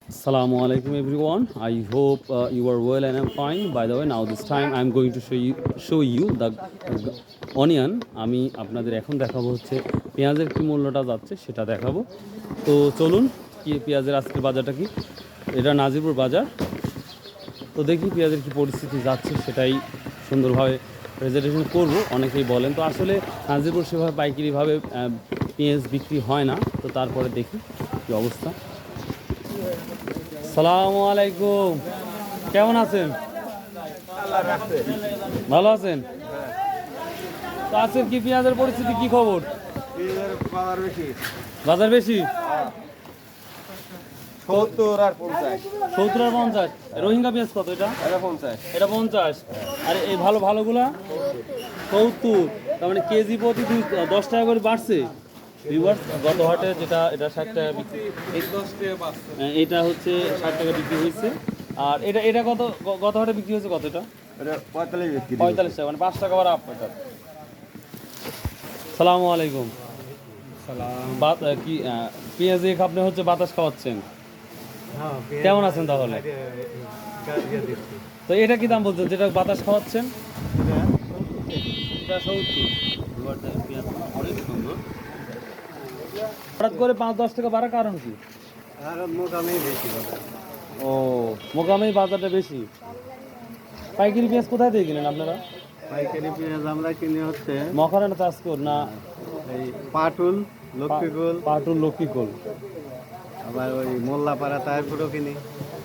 Assalamu alaikum everyone. I hope you are well and I'm fine. By the way, now this time I'm going to show you the onion. আমি আপনাদের এখন দেখাবো হচ্ছে পেঁয়াজের কি মূল্যটা যাচ্ছে সেটা দেখাবো। তো চলুন কি পেঁয়াজের আজকের বাজারটা কি। এটা নাজিরপুর বাজার। তো দেখি পেঁয়াজের কি পরিস্থিতি যাচ্ছে সেটাই সুন্দরভাবে প্রেজেন্টেশন করব। অনেকেই বলেন তো আসলে নাজিরপুর সেভাবে পাইকারিভাবে পেঁয়াজ বিক্রি হয় না। তো তারপরে দেখি কি অবস্থা। আসসালামু আলাইকুম, কেমন আছেন? ভালো আছেন? তো আজকের কি পেঁয়াজের পরিস্থিতি কি খবর? বাজার বেশি 70 আর 50। 70 আর 50। রোহিঙ্গা পেঁয়াজ কত? এটা 50। এটা 50। আর এই ভালোগুলা 70। তার মানে কেজি প্রতি 10 টাকা করে বাড়ছে। ভিউয়ার্স, গত হাটে যেটা এটা 60 টাকা বিক্রি, এটা হচ্ছে 60 টাকা বিক্রি হয়েছে। আর এটা কত গত হাটে বিক্রি হয়েছে? কত এটা? 45 টাকা, মানে 5 টাকা বাড়া আপ। এটা সালামু আলাইকুম। কি পেঁয়াজ এক আপনি হচ্ছে বাতাস খাওয়াচ্ছেন, কেমন আছেন তাহলে? তো এটা কি দাম বলছেন যেটা বাতাস খাওয়াচ্ছেন? এটা 70। পেঁয়াজ অনেক সুন্দর। হঠাৎ করে 5-10 টাকা বাড়ার কারণ কি? ও, মোকামেই বাজারটা বেশি। পাইকারি পেঁয়াজ কোথায় থেকে কিনেন আপনারা? পাইকারি পেঁয়াজ আমরা কিনে হচ্ছে মখানা চাষ কর না এই পাটুল, লক্ষ্মীকুল, লক্ষ্মীকুল, আবার ওই মোল্লাপাড়া তারপুরও কিনি।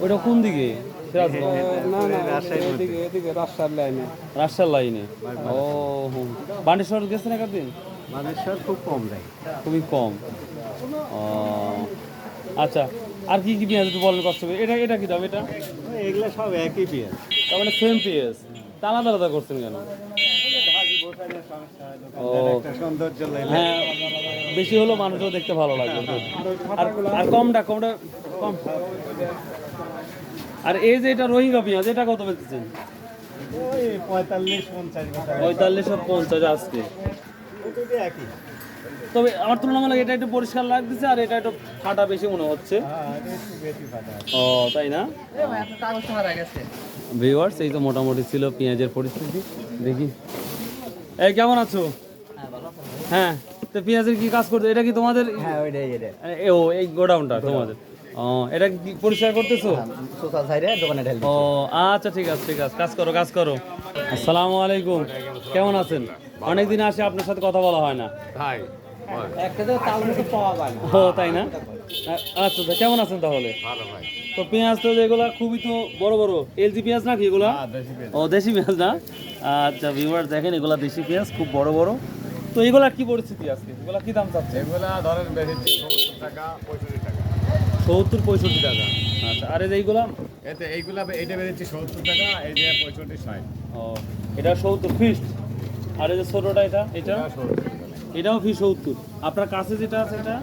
ওইটা কোন দিকে? রাজশাহীর লাইনে। ও, বানেশ্বর গেছেন একদিন? বানেশ্বর খুব কম যায়, খুবই কম। ও আচ্ছা, আর কি কি পেঁয়াজ একটু বলেন কষ্ট করে। এটা কি দাম? এটা এগুলো সব একই পেঁয়াজ, তার মানে সেম পেঁয়াজ, তা আলাদা আলাদা করছেন কেন? ও সৌন্দর্য হ্যাঁ, বেশি হলেও মানুষও দেখতে ভালো লাগবে। আর কমটা কম। আর এই যে এটা রোহিঙ্গা পেঁয়াজ, এটা কত বেচতেছেন? 45 আর 50 আজকে। তবে আমার তুলনামূলক এটা একটু পরিষ্কার লাগতেছে, আর এটা একটু ফাটা বেশি মনে হচ্ছে। ও তাই না? ভিউয়ার্স, এই তো মোটামুটি ছিল পেঁয়াজের পরিস্থিতি। দেখি এই কেমন আছো? হ্যাঁ, তো পেঁয়াজের কি কাজ করতে? এটা কি তোমাদের? হ্যাঁ, ওইটাই এটা। ও, এই গোডাউনটা তোমাদের? ও, এটা কি পরিষ্কার করতেছো? সোশ্যাল সাইডে দোকানে ঢাল। ও আচ্ছা, ঠিক আছে কাজ করো। আসসালামু আলাইকুম, কেমন আছেন? অনেকদিন আসে আপনার সাথে কথা বলা হয় না। ও তাই না? আচ্ছা, কেমন আছেন তাহলে? তো পেঁয়াজ তো এগুলা খুবই তো বড় বড় এলজি পেঁয়াজ নাকি এগুলা? ও, দেশি পেঁয়াজ না? আচ্ছা ভিউয়ার্স, দেখেন এগুলা দেশি পেঁয়াজ, খুব বড় বড়। তো এগুলার কি পরিস্থিতি আজকে? এগুলা কি দাম চাচ্ছে? এগুলা ধরেন বেশি 70 টাকা 65 টাকা। 70-65 টাকা। আচ্ছা, আর এইগুলা? এইগুলা এইটা বেড়েছে 70 টাকা, এই যে 65 60। ও, এটা 70 ফিক্সড। আর এই যে ছোটটা এটা এটাও ফি 70। আপনার কাছে যেটা আছে এটা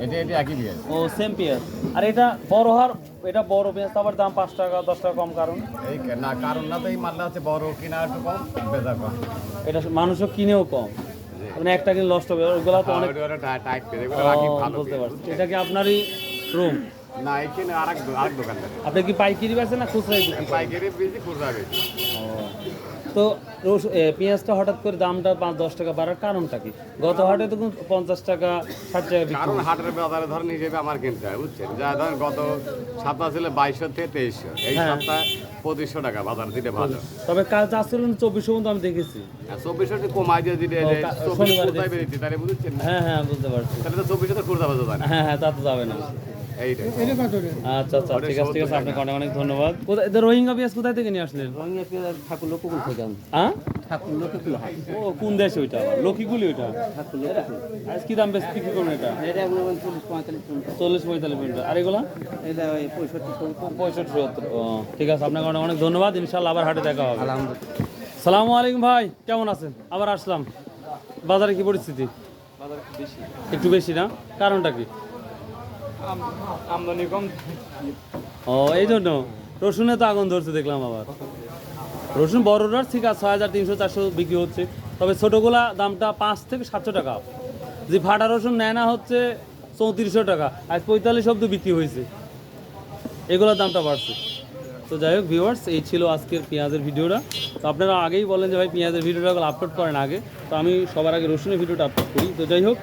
একই পেঁয়াজ। ও, সেম পেঁয়াজ। আর এটা বড় এটা বড় পেঁয়াজ, আবার দাম 5 টাকা 10 টাকা কম। কারণ এই না, কারণ না তো এই মালটা হচ্ছে বড় কিনা একটু কম, বেচা কম। এটা মানুষও কিনেও কম, মানে একটা কিনে লস হবে। ওইগুলো তো অনেক টাইট করে এগুলো রাখি ভালো। বলতে পারছি। এটা কি আপনারই রুম? না, এখানে আরেক দোকানদার। আপনি কি পাইকারি বেচেন না খুচরাই বিক্রি করেন? পাইকারি বেশি, খুচরা বেশি। তো পেঁয়াজটা হঠাৎ করে দামটা 5-10 টাকা বাড়ার কারণটা কি? গত হাটে তো 50 টাকা 60 টাকা বিক্রি। কারণ হাটের বাজারে ধরেন হিসেবে আমার কিনতে হয়, বুঝছেন? যা ধরেন গত সপ্তাহ ছিল 2200 থেকে 2300, এই সপ্তাহে 2500 টাকা বাজার দিতে ভালো। তবে কাল চাচ্ছিল 2400 পর্যন্ত আমি দেখেছি। 2400 কমাই দিয়ে দিলে শনিবার বেরিয়েছে, তাহলে বুঝছেন? হ্যাঁ বুঝতে পারছি। তাহলে তো 2400 তো খুঁজতে পারতো না। হ্যাঁ, তা তো যাবে না। এইটাই। আচ্ছা, ঠিক আছে আপনাকে অনেক ধন্যবাদ। কোথায় রোহিঙ্গা পেঁয়াজ কোথায় থেকে নিয়ে আসলেন? রোহিঙ্গা পেঁয়াজ ঠাকুর লক্ষ্মীকুল থেকে আনছি। হ্যাঁ, ঠাকুর লক্ষ্মীকুল হাট। ও, কোন দেশে ওইটা? লক্ষ্মীকুলি ওইটা? ঠাকুর লক্ষ্মীকুল। আজ কি দাম বেশ বিক্রি করুন এটা? এটা আপনার 40-45 টাকা। 40-45 মিনিট। আর এগুলা? এটা ওই 65-70। 65-70। ও ঠিক আছে, আপনাকে অনেক ধন্যবাদ। ইনশাল্লাহ আবার হাটে দেখা হবে। আলহামদুলিল্লাহ। সালামু আলাইকুম ভাই, কেমন আছেন? আবার আসলাম। বাজারে কি পরিস্থিতি? একটু বেশি না? কারণটা কি? আমদানি কম। ও, এই জন্য রসুনে তো আগুন ধরছে দেখলাম। আবার রসুন বড়টার ঠিক আছে 6300-400 বিক্রি হচ্ছে, তবে ছোটোগুলা দামটা 500 থেকে 700 টাকা। যে ফাটা রসুন নেয় না হচ্ছে 3400 টাকা, আজ 45 অব্দি বিক্রি হয়েছে। এগুলোর দামটা বাড়ছে। তো যাই হোক ভিউয়ার্স, এই ছিল আজকের পেঁয়াজের ভিডিওটা। তো আপনারা আগেই বলেন যে ভাই পেঁয়াজের ভিডিওটা আপলোড করেন আগে, তো আমি সবার আগে রসুনের ভিডিওটা আপলোড করি। তো যাই হোক,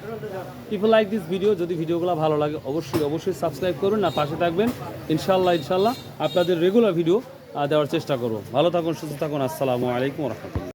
পিপল লাইক দিস ভিডিও, যদি ভিডিওগুলো ভালো লাগে অবশ্যই সাবস্ক্রাইব করুন, আর পাশে থাকবেন। ইনশাল্লাহ আপনাদের রেগুলার ভিডিও দেওয়ার চেষ্টা করব। ভালো থাকুন, সুস্থ থাকুন। আসসালামু আলাইকুম রহমতুল্লাহ।